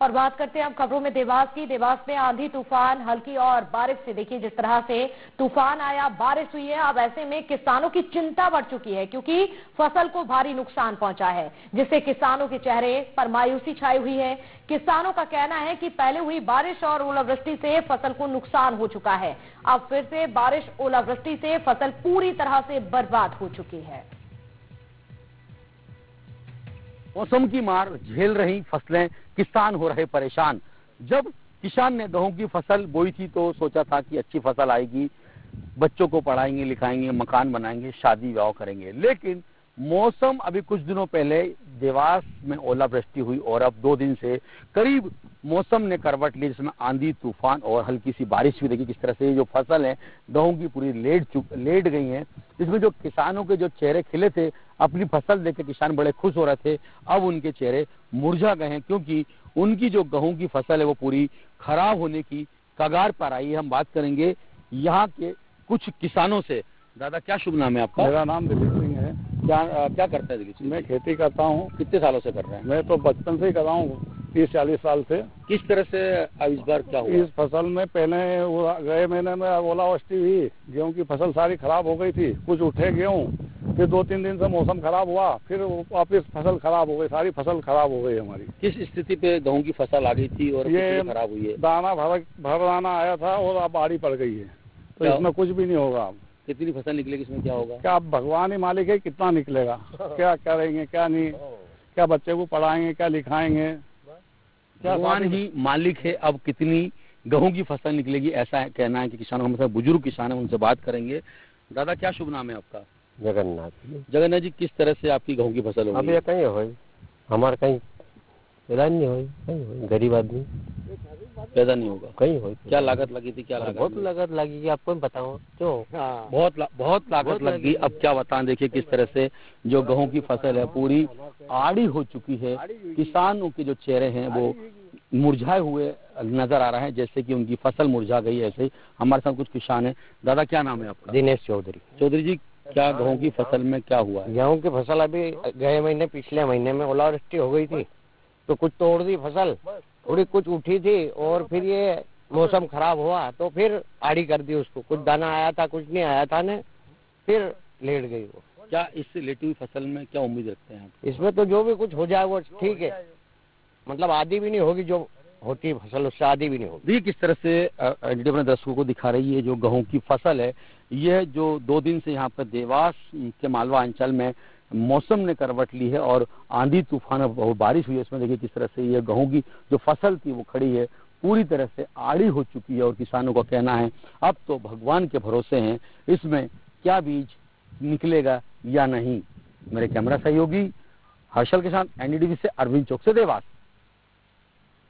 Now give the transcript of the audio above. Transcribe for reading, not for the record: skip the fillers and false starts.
और बात करते हैं अब खबरों में देवास की। देवास में आंधी तूफान, हल्की और बारिश से देखिए जिस तरह से तूफान आया, बारिश हुई है। अब ऐसे में किसानों की चिंता बढ़ चुकी है क्योंकि फसल को भारी नुकसान पहुंचा है, जिससे किसानों के चेहरे पर मायूसी छाई हुई है। किसानों का कहना है कि पहले हुई बारिश और ओलावृष्टि से फसल को नुकसान हो चुका है। अब फिर से बारिश ओलावृष्टि से फसल पूरी तरह से बर्बाद हो चुकी है। मौसम की मार झेल रही फसलें, किसान हो रहे परेशान। जब किसान ने गेहूं की फसल बोई थी तो सोचा था कि अच्छी फसल आएगी, बच्चों को पढ़ाएंगे लिखाएंगे, मकान बनाएंगे, शादी विवाह करेंगे। लेकिन मौसम अभी कुछ दिनों पहले देवास में ओलावृष्टि हुई और अब 2 दिन से करीब मौसम ने करवट ली, जिसमें आंधी तूफान और हल्की सी बारिश भी। देखिए किस तरह से जो फसल है गेहूं की पूरी लेट गई है। इसमें जो किसानों के जो चेहरे खिले थे, अपनी फसल देख के किसान बड़े खुश हो रहे थे, अब उनके चेहरे मुरझा गए हैं क्योंकि उनकी जो गेहूं की फसल है वो पूरी खराब होने की कगार पर आई है। हम बात करेंगे यहाँ के कुछ किसानों से। दादा क्या शुभ नाम है आपका? मेरा नाम दिलीप सिंह है। क्या करता है दिलीप सिंह? मैं खेती करता हूँ। कितने सालों से कर रहे हैं? मैं तो बचपन से ही कर रहा हूँ, 30-40 साल से। किस तरह से इस बार क्या हुआ? इस फसल में पहले गए महीने में ओलावृष्टि हुई, गेहूं की फसल सारी खराब हो गई थी। कुछ उठे गेहूं, फिर 2-3 दिन से मौसम खराब हुआ, फिर वापिस फसल खराब हो गई, सारी फसल खराब हो गई हमारी। किस स्थिति पे गेहूं की फसल आ गई थी और ये खराब हुई है? दाना भर दाना आया था और अब आड़ी पड़ गई है, तो इसमें कुछ भी नहीं होगा। कितनी फसल निकलेगी इसमें, क्या होगा? क्या भगवान ही मालिक है, कितना निकलेगा, क्या करेंगे क्या नहीं, क्या बच्चे को पढ़ाएंगे, क्या लिखाएंगे, भगवान ही मालिक है। अब कितनी गेहूं की फसल निकलेगी, ऐसा कहना है कि किसानों का मतलब बुजुर्ग किसान है, उनसे बात करेंगे। दादा क्या शुभ नाम है आपका? जगन्नाथ जी, किस तरह से आपकी गेहूं की फसल होगी? अब ये कहीं हो हमारे कहीं पैदा नहीं हो, कहीं हो गरीब आदमी पैदा नहीं होगा, कहीं हो। क्या लागत लगी थी? क्या लागत? बहुत लागत लगी, आपको बताओ क्यों? बहुत लागत लगी। अब क्या बताएं, देखिए किस तरह से जो गेहूं की फसल है पूरी आड़ी हो चुकी है। किसानों के जो चेहरे हैं वो मुरझाए हुए नजर आ रहे हैं, जैसे कि उनकी फसल मुरझा गई है। ऐसे ही हमारे साथ कुछ किसान है। दादा क्या नाम है आपका? दिनेश चौधरी। चौधरी जी, क्या गेहूं की फसल में क्या हुआ है? गेहूं की फसल अभी गए महीने, पिछले महीने में ओलावृष्टि हो गई थी तो कुछ तोड़ दी फसल, थोड़ी कुछ उठी थी, और फिर ये मौसम खराब हुआ तो फिर आड़ी कर दी उसको। कुछ दाना आया था, कुछ नहीं आया था ने, फिर लेट गई वो। क्या इससे लेटी हुई फसल में क्या उम्मीद रखते हैं आप? इसमें तो जो भी कुछ हो जाए वो ठीक है, मतलब आधी भी नहीं होगी, जो होती फसल उससे आधी भी नहीं होगी। देखिए किस तरह से एनडीटी अपने दर्शकों को दिखा रही है जो गेहूं की फसल है। यह जो 2 दिन से यहाँ पर देवास के मालवा अंचल में मौसम ने करवट ली है और आंधी तूफान और बारिश हुई है। इसमें देखिए किस तरह से ये गेहूं की जो फसल थी वो खड़ी है, पूरी तरह से आड़ी हो चुकी है। और किसानों का कहना है अब तो भगवान के भरोसे हैं, इसमें क्या बीज निकलेगा या नहीं। मेरे कैमरा सहयोगी हर्षल के साथ एनडीटीवी से अरविंद चौक से देवास।